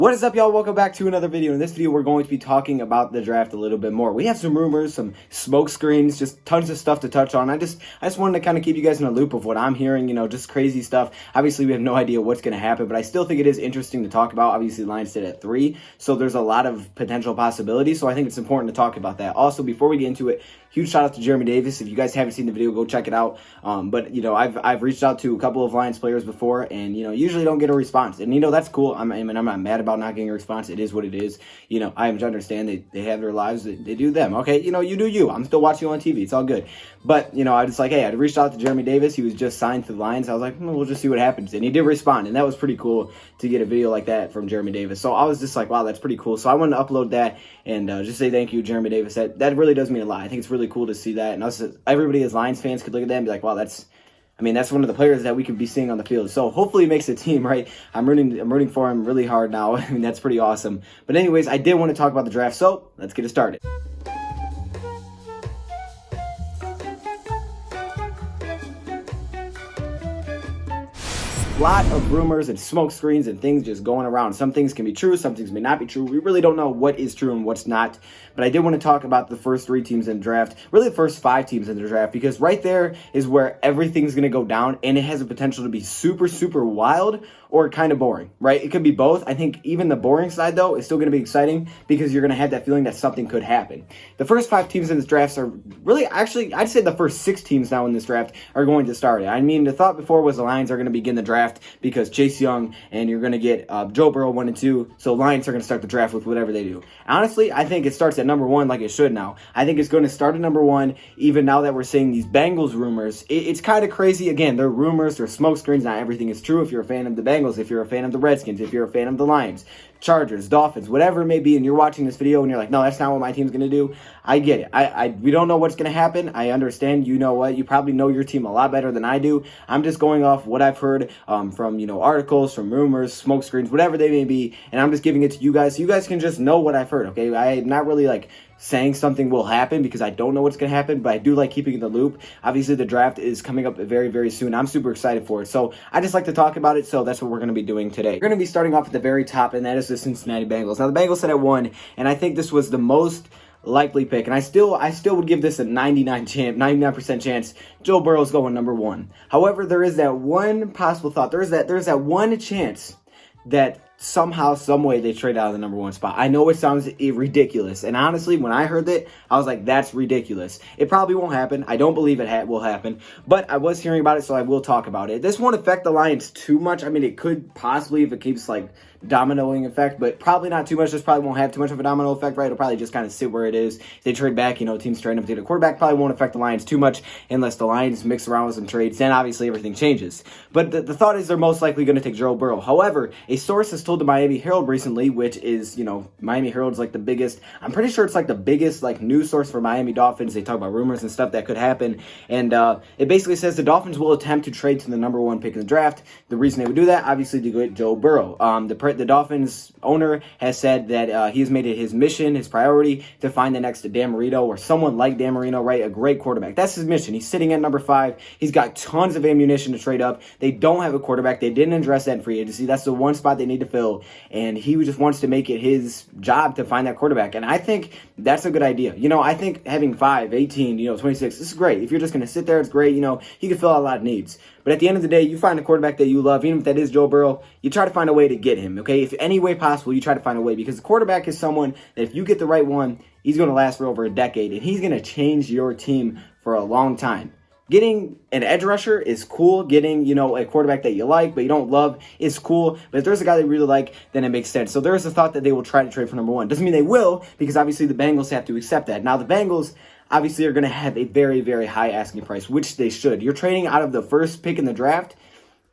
What is up, y'all? Welcome back to another video. In this video, we're going to be talking about the draft a little bit more. We have some rumors, some smoke screens, just tons of stuff to touch on. I just wanted to kind of keep you guys in a loop of what I'm hearing, just crazy stuff. Obviously, we have no idea what's going to happen, but I still think it is interesting to talk about. Obviously, Lions sit at 3, so there's a lot of potential possibilities, so I think it's important to talk about that. Also, before we get into it, huge shout out to Jeremy Davis. If you guys haven't seen the video, go check it out. But I've reached out to a couple of Lions players before, and usually don't get a response. And that's cool. I'm not mad about not getting a response. It is what it is. I have to understand they have their lives. They do them. Okay, you do you. I'm still watching you on TV. It's all good. But I was like, hey, I reached out to Jeremy Davis. He was just signed to the Lions. I was like, we'll just see what happens. And he did respond, and that was pretty cool to get a video like that from Jeremy Davis. So I was just like, wow, that's pretty cool. So I wanted to upload that and just say thank you, Jeremy Davis. That really does mean a lot. I think it's really cool to see that, and us, everybody as Lions fans could look at that and be like, wow, that's one of the players that we could be seeing on the field. So hopefully he makes the team, right? I'm rooting for him really hard now. That's pretty awesome. But anyways, I did want to talk about the draft, so let's get it started. Lot of rumors and smoke screens and things just going around. Some things can be true, some things may not be true. We really don't know what is true and what's not. But I did want to talk about the first 3 teams in the draft, really the first 5 teams in the draft, because right there is where everything's going to go down, and it has the potential to be super, super wild or kind of boring, right? It could be both. I think even the boring side, though, is still going to be exciting because you're going to have that feeling that something could happen. The first 5 teams in this draft are really, actually, I'd say the first 6 teams now in this draft are going to start it. I mean, the thought before was the Lions are going to begin the draft because Chase Young, and you're going to get Joe Burrow 1 and 2, so Lions are going to start the draft with whatever they do. Honestly, I think it starts at number 1 like it should now. I think it's going to start at number 1, even now that we're seeing these Bengals rumors. It's kind of crazy. Again, they're rumors, they're smoke screens. Not everything is true. If you're a fan of the Bengals, if you're a fan of the Redskins, if you're a fan of the Lions, Chargers, Dolphins, whatever it may be, and you're watching this video and you're like, no, that's not what my team's going to do. I get it. We don't know what's going to happen. I understand. You know what? You probably know your team a lot better than I do. I'm just going off what I've heard from, articles, from rumors, smoke screens, whatever they may be, and I'm just giving it to you guys so you guys can just know what I've heard, okay? I'm not really, saying something will happen because I don't know what's going to happen, but I do like keeping in the loop. Obviously, the draft is coming up very, very soon. I'm super excited for it. So I just like to talk about it, so that's what we're going to be doing today. We're going to be starting off at the very top, and that is the Cincinnati Bengals. Now, the Bengals set at 1, and I think this was the most likely pick, and I still would give this a 99% chance Joe Burrow's going number 1. However, there is that one possible thought. There's that one chance that somehow, some way they trade out of the number 1 spot. I know it sounds ridiculous, and honestly, when I heard that, I was like, that's ridiculous. It probably won't happen. I don't believe it will happen, but I was hearing about it, so I will talk about it. This won't affect the Lions too much. I mean, it could possibly if it keeps dominoing effect, but probably not too much. This probably won't have too much of a domino effect, right? It'll probably just kind of sit where it is. If they trade back, teams trading up to get a quarterback probably won't affect the Lions too much unless the Lions mix around with some trades. Then obviously everything changes. But the thought is they're most likely going to take Joe Burrow. However, a source has told the Miami Herald recently, which is, Miami Herald's the biggest, I'm pretty sure it's the biggest news source for Miami Dolphins. They talk about rumors and stuff that could happen. And it basically says the Dolphins will attempt to trade to the number 1 pick in the draft. The reason they would do that, obviously, to get Joe Burrow. The Dolphins owner has said that he has made it his mission, his priority, to find the next Dan Marino or someone like Dan Marino, right? A great quarterback. That's his mission. He's sitting at number 5. He's got tons of ammunition to trade up. They don't have a quarterback. They didn't address that in free agency. That's the one spot they need to fill. And he just wants to make it his job to find that quarterback. And I think that's a good idea. I think having 5, 18, 26, this is great. If you're just going to sit there, it's great. He can fill out a lot of needs. But at the end of the day, you find a quarterback that you love, even if that is Joe Burrow, you try to find a way to get him, okay? If any way possible, you try to find a way, because the quarterback is someone that if you get the right one, he's going to last for over a decade, and he's going to change your team for a long time. Getting an edge rusher is cool. Getting, a quarterback that you like but you don't love is cool. But if there's a guy that you really like, then it makes sense. So there is a thought that they will try to trade for number 1. Doesn't mean they will, because obviously the Bengals have to accept that. Now, the Bengals obviously are going to have a very, very high asking price, which they should. You're trading out of the first pick in the draft,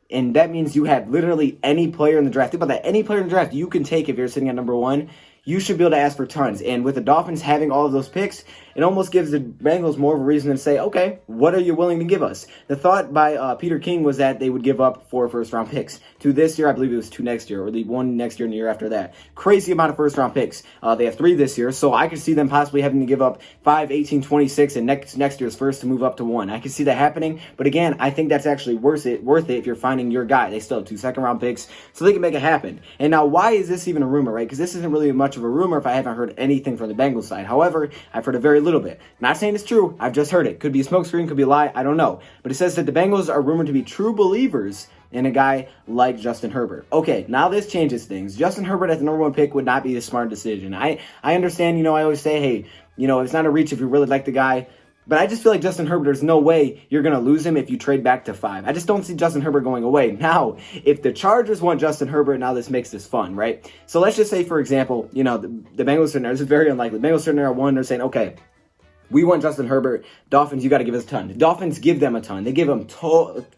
and that means you have literally any player in the draft. Think about that. Any player in the draft you can take if you're sitting at number 1. You should be able to ask for tons. And with the Dolphins having all of those picks, it almost gives the Bengals more of a reason to say, okay, what are you willing to give us? The thought by Peter King was that they would give up 4 first-round picks. 2 this year, I believe it was 2 next year, or the 1 next year and the year after that. Crazy amount of first-round picks. They have 3 this year, so I could see them possibly having to give up 5, 18, 26, and next year's first to move up to 1. I could see that happening, but again, I think that's actually worth it if you're finding your guy. They still have 2 second-round picks, so they can make it happen. And now, why is this even a rumor, right? Because this isn't really much of a rumor if I haven't heard anything from the Bengals side. However, I've heard a very little bit. Not saying it's true. I've just heard it. Could be a smokescreen, could be a lie. I don't know. But it says that the Bengals are rumored to be true believers in a guy like Justin Herbert. Okay, now this changes things. Justin Herbert at the number 1 pick would not be a smart decision. I understand, I always say, hey, it's not a reach if you really like the guy. But I just feel like Justin Herbert, there's no way you're going to lose him if you trade back to 5. I just don't see Justin Herbert going away. Now, if the Chargers want Justin Herbert, now this makes this fun, right? So let's just say, for example, the Bengals sitting there, this is very unlikely. The Bengals sitting there at 1, they're saying, okay, we want Justin Herbert. Dolphins, you got to give us a ton. The Dolphins give them a ton. They give them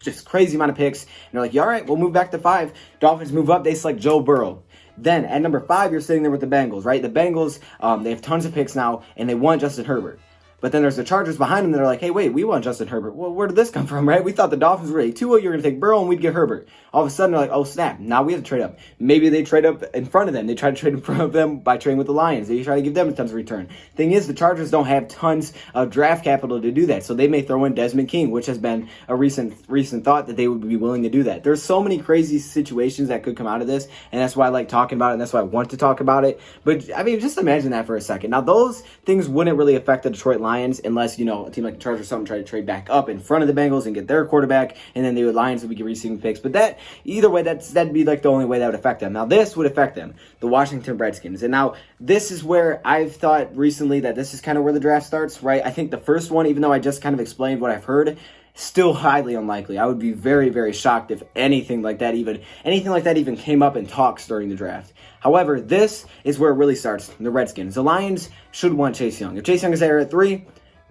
just crazy amount of picks. And they're like, yeah, all right, we'll move back to 5. Dolphins move up. They select Joe Burrow. Then at number 5, you're sitting there with the Bengals, right? The Bengals, they have tons of picks now, and they want Justin Herbert. But then there's the Chargers behind them that are like, hey, wait, we want Justin Herbert. Well, where did this come from, right? We thought the Dolphins were ready. Tua, you're going to take Burrow, and we'd get Herbert. All of a sudden, they're like, oh, snap. Now we have to trade up. Maybe they trade up in front of them. They try to trade in front of them by trading with the Lions. They try to give them a tons of return. Thing is, the Chargers don't have tons of draft capital to do that. So they may throw in Desmond King, which has been a recent thought that they would be willing to do that. There's so many crazy situations that could come out of this, and that's why I like talking about it, and that's why I want to talk about it. But, I mean, just imagine that for a second. Now, those things wouldn't really affect the Detroit Lions unless, a team like the Chargers or something try to trade back up in front of the Bengals and get their quarterback, and then the Lions would be receiving picks. But either way, that'd be like the only way that would affect them. Now, this would affect them, the Washington Redskins. And now, this is where I've thought recently that this is kind of where the draft starts, right? I think the first one, even though I just kind of explained what I've heard, still highly unlikely. I would be very, very shocked if anything like that even came up in talks during the draft. However, this is where it really starts, the Redskins. The Lions should want Chase Young. If Chase Young is there at 3,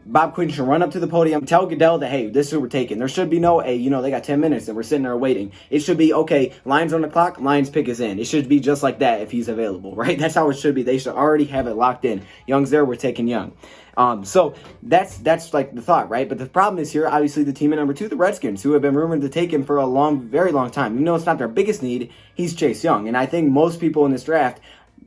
Bob Quinn should run up to the podium, tell Goodell that, hey, this is who we're taking. There should be no, hey, they got 10 minutes and we're sitting there waiting. It should be, okay, Lions on the clock, Lions pick is in. It should be just like that if he's available, right? That's how it should be. They should already have it locked in. Young's there, we're taking Young. So that's like the thought, right? But the problem is here, obviously, the team at number 2, the Redskins, who have been rumored to take him for a very long time. Even though it's not their biggest need, he's Chase Young. And I think most people in this draft,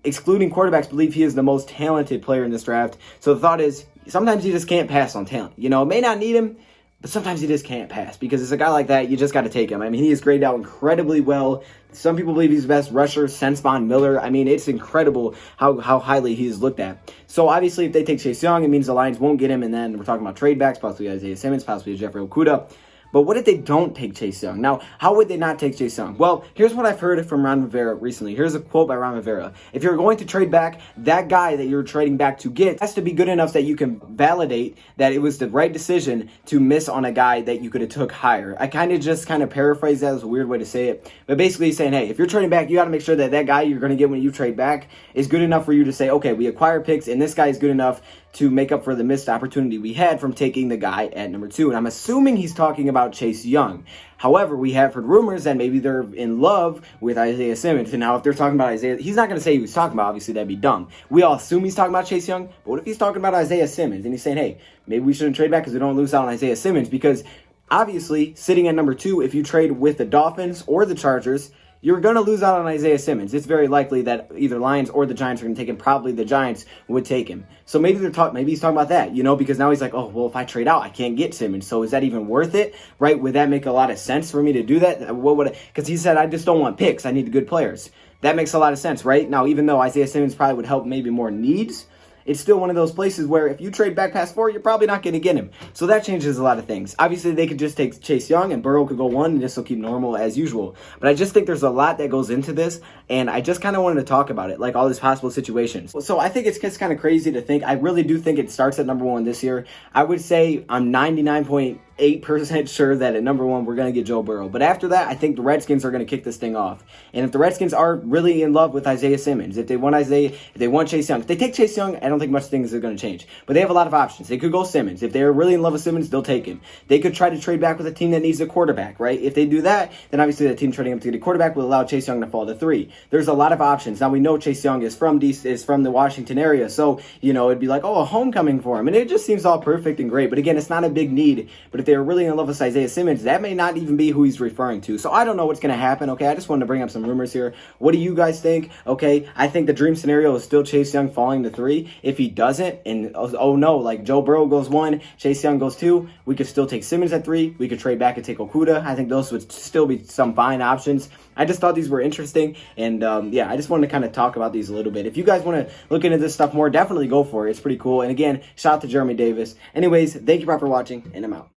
excluding quarterbacks, believe he is the most talented player in this draft. So the thought is, sometimes you just can't pass on talent. May not need him, but sometimes you just can't pass because it's a guy like that, you just got to take him. I mean, he is graded out incredibly well. Some people believe he's the best rusher since Von Miller. I mean, it's incredible how highly he is looked at. So obviously, if they take Chase Young, it means the Lions won't get him, and then we're talking about trade backs, possibly Isaiah Simmons, possibly Jeffrey Okudah. But what if they don't take Chase Young? Now, how would they not take Chase Young? Well, here's what I've heard from Ron Rivera recently. Here's a quote by Ron Rivera. If you're going to trade back, that guy that you're trading back to get has to be good enough that you can validate that it was the right decision to miss on a guy that you could have took higher. I kind of paraphrase that as a weird way to say it. But basically saying, hey, if you're trading back, you got to make sure that that guy you're going to get when you trade back is good enough for you to say, okay, we acquire picks and this guy is good enough to make up for the missed opportunity we had from taking the guy at number 2. And I'm assuming he's talking about Chase Young. However, we have heard rumors that maybe they're in love with Isaiah Simmons. And now if they're talking about Isaiah, he's not going to say who he's talking about. Obviously, that'd be dumb. We all assume he's talking about Chase Young. But what if he's talking about Isaiah Simmons? And he's saying, hey, maybe we shouldn't trade back because we don't lose out on Isaiah Simmons. Because obviously, sitting at number 2, if you trade with the Dolphins or the Chargers, you're going to lose out on Isaiah Simmons. It's very likely that either Lions or the Giants are going to take him. Probably the Giants would take him. So maybe maybe he's talking about that, because now he's like, oh, well, if I trade out, I can't get Simmons. So is that even worth it, right? Would that make a lot of sense for me to do that? Because he said, I just don't want picks. I need good players. That makes a lot of sense, right? Now, even though Isaiah Simmons probably would help maybe more needs, it's still one of those places where if you trade back past 4, you're probably not going to get him. So that changes a lot of things. Obviously, they could just take Chase Young and Burrow could go 1 and this will keep normal as usual. But I just think there's a lot that goes into this, and I just kind of wanted to talk about it, like all these possible situations. So I think it's just kind of crazy to think. I really do think it starts at number 1 this year. I would say I'm 99.9 8% sure that at number 1 we're going to get Joe Burrow. But after that, I think the Redskins are going to kick this thing off. And if the Redskins are really in love with Isaiah Simmons, if they want Chase Young, if they take Chase Young, I don't think much things are going to change. But they have a lot of options. They could go Simmons. If they're really in love with Simmons, they'll take him. They could try to trade back with a team that needs a quarterback, right? If they do that, then obviously the team trading up to get a quarterback will allow Chase Young to fall to 3. There's a lot of options. Now we know Chase Young is from the Washington area, so it'd be like, a homecoming for him, and it just seems all perfect and great. But again, it's not a big need. But if they're really in love with Isaiah Simmons, that may not even be who he's referring to. So I don't know what's going to happen, okay? I just wanted to bring up some rumors here. What do you guys think? Okay, I think the dream scenario is still Chase Young falling to 3. If he doesn't, and oh no, like Joe Burrow goes 1, Chase Young goes 2, we could still take Simmons at 3. We could trade back and take Okudah. I think those would still be some fine options. I just thought these were interesting, and I just wanted to kind of talk about these a little bit. If you guys want to look into this stuff more, definitely go for it. It's pretty cool. And again, shout out to Jeremy Davis. Anyways, thank you for watching, and I'm out.